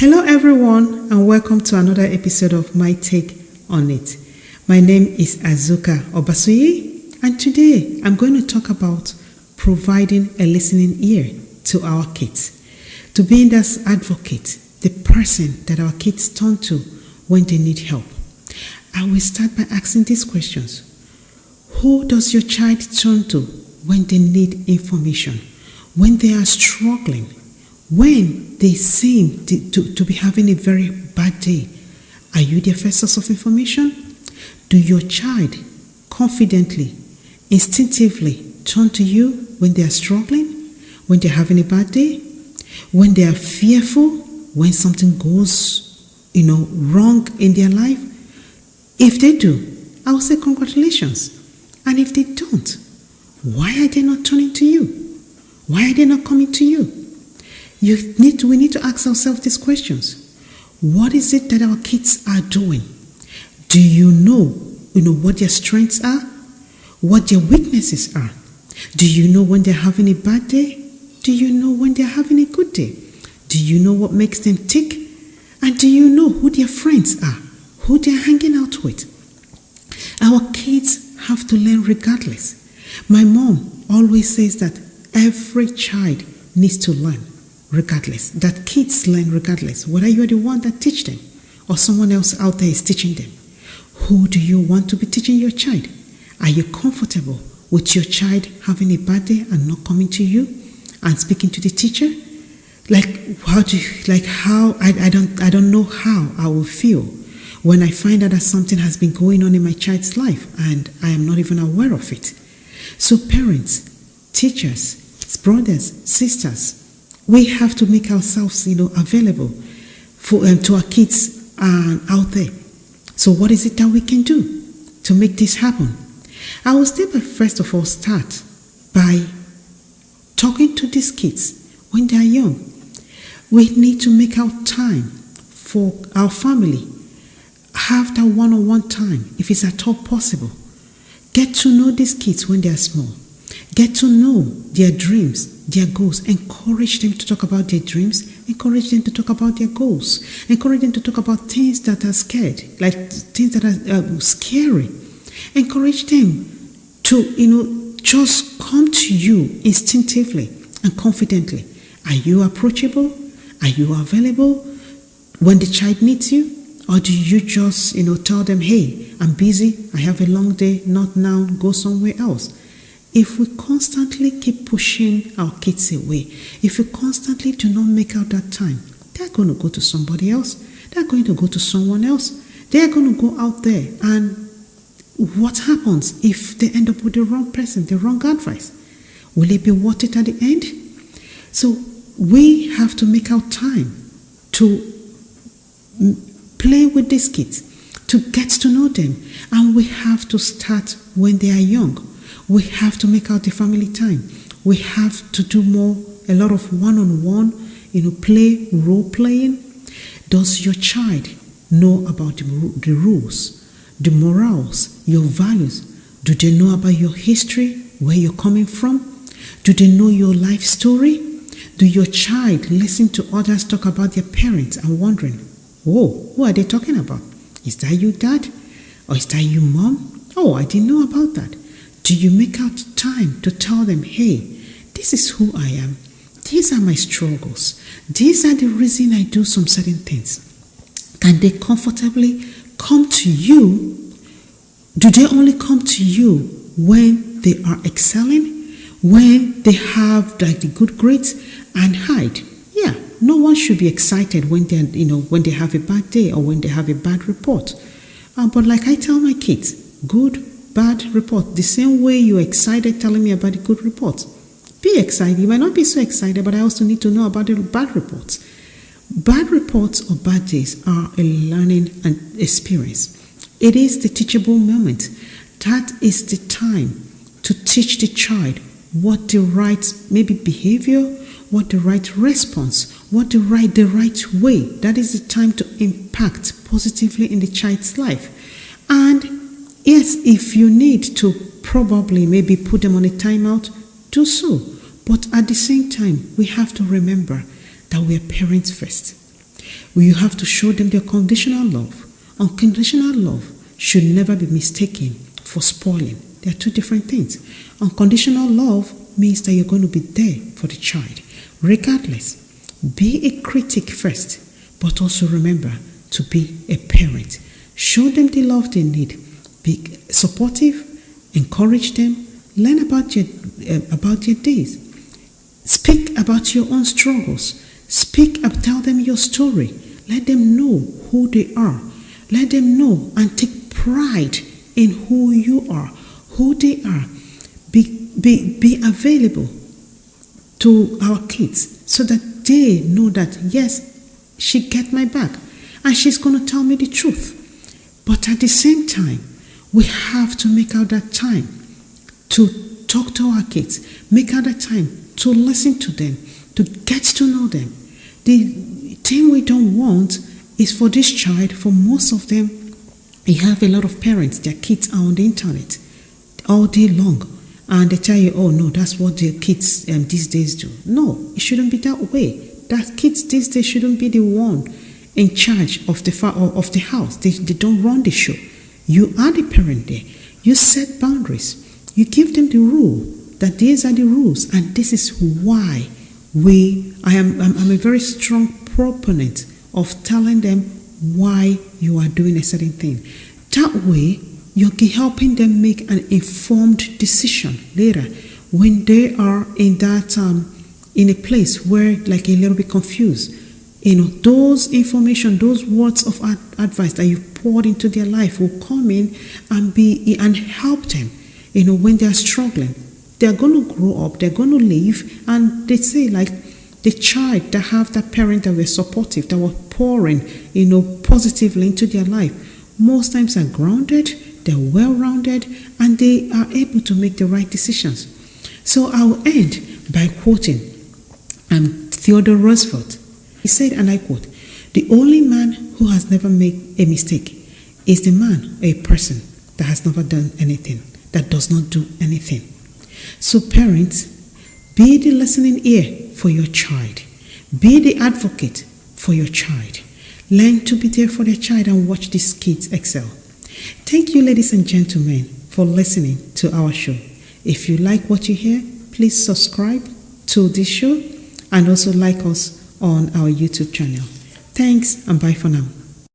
Hello everyone and welcome to another episode of My Take on It. My name is Azuka Obasuyi and today I'm going to talk about providing a listening ear to our kids. To being that advocate, the person that our kids turn to when they need help. I will start by asking these questions. Who does your child turn to when they need information? When they are struggling? When they seem to be having a very bad day? Are you their first source of information? Do your child confidently, instinctively turn to you when they are struggling? When they are having a bad day? When they are fearful? When something goes, wrong in their life? If they do, I will say congratulations. And if they don't, why are they not turning to you? Why are they not coming to you? We need to ask ourselves these questions. What is it that our kids are doing? Do you know what their strengths are? What their weaknesses are? Do you know when they're having a bad day? Do you know when they're having a good day? Do you know what makes them tick? And do you know who their friends are? Who they're hanging out with? Our kids have to learn regardless. My mom always says that every child needs to learn regardless. That kids learn regardless. Whether you're the one that teach them or someone else out there is teaching them. Who do you want to be teaching your child? Are you comfortable with your child having a bad day and not coming to you and speaking to the teacher? I don't know how I will feel when I find out that something has been going on in my child's life and I am not even aware of it. So parents, teachers, brothers, sisters, we have to make ourselves, available to our kids out there. So what is it that we can do to make this happen? I will first of all start by talking to these kids when they are young. We need to make out time for our family. Have that one-on-one time if it's at all possible. Get to know these kids when they are small. Get to know their dreams, their goals. Encourage them to talk about their dreams. Encourage them to talk about their goals. Encourage them to talk about things that are scared, like things that are scary. Encourage them to, just come to you instinctively and confidently. Are you approachable? Are you available when the child needs you? Or do you just, tell them, hey, I'm busy, I have a long day, not now, go somewhere else? If we constantly keep pushing our kids away, if we constantly do not make out that time, they're going to go to somebody else. They're going to go to someone else. They're going to go out there. And what happens if they end up with the wrong person, the wrong advice? Will it be worth it at the end? So we have to make our time to play with these kids, to get to know them. And we have to start when they are young. We have to make out the family time. We have to do a lot of one-on-one, play, role-playing. Does your child know about the rules, the morals, your values? Do they know about your history, where you're coming from? Do they know your life story? Do your child listen to others talk about their parents and wondering, whoa, who are they talking about? Is that you, Dad? Or is that you, Mom? Oh, I didn't know about that. Do you make out time to tell them, hey, this is who I am. These are my struggles. These are the reason I do some certain things. Can they comfortably come to you? Do they only come to you when they are excelling? When they have the good grades and hide? Yeah, no one should be excited when when they have a bad day or when they have a bad report. But like I tell my kids, good, bad report, the same way you're excited telling me about the good reports. Be excited. You might not be so excited, but I also need to know about the bad reports. Bad reports or bad days are a learning and experience. It is the teachable moment. That is the time to teach the child what the right behavior, what the right response, what the right way. That is the time to impact positively in the child's life. And yes, if you need to probably put them on a timeout, do so. But at the same time, we have to remember that we are parents first. You have to show them their conditional love. Unconditional love should never be mistaken for spoiling. They are two different things. Unconditional love means that you're going to be there for the child, regardless. Be a critic first, but also remember to be a parent. Show them the love they need. Be supportive, encourage them, learn about your days. Speak about your own struggles. Tell them your story. Let them know who they are. Let them know and take pride in who you are, who they are. Be available to our kids so that they know that, yes, she get my back and she's going to tell me the truth. But at the same time, we have to make out that time to talk to our kids, make out that time to listen to them, to get to know them. The thing we don't want is for this child, for most of them, you have a lot of parents, their kids are on the internet all day long, and they tell you, oh no, that's what the kids these days do. No, it shouldn't be that way. That kids these days shouldn't be the one in charge of the house. They don't run the show. You are the parent there. You set boundaries. You give them the rule that these are the rules, and this is why I'm a very strong proponent of telling them why you are doing a certain thing. That way, you're helping them make an informed decision later when they are in that in a place where like a little bit confused. Those information, those words of advice that you poured into their life will come in and help them. When they are struggling, they are going to grow up, they're going to live, and they say like the child that have that parent that were supportive, that were pouring, positively into their life, most times are grounded, they're well-rounded, and they are able to make the right decisions. So I'll end by quoting Theodore Roosevelt. He said, and I quote, "The only man who has never made a mistake is the man or a person that has never done anything, that does not do anything." So parents, be the listening ear for your child. Be the advocate for your child. Learn to be there for their child and watch these kids excel. Thank you, ladies and gentlemen, for listening to our show. If you like what you hear, please subscribe to this show and also like us on our YouTube channel. Thanks and bye for now.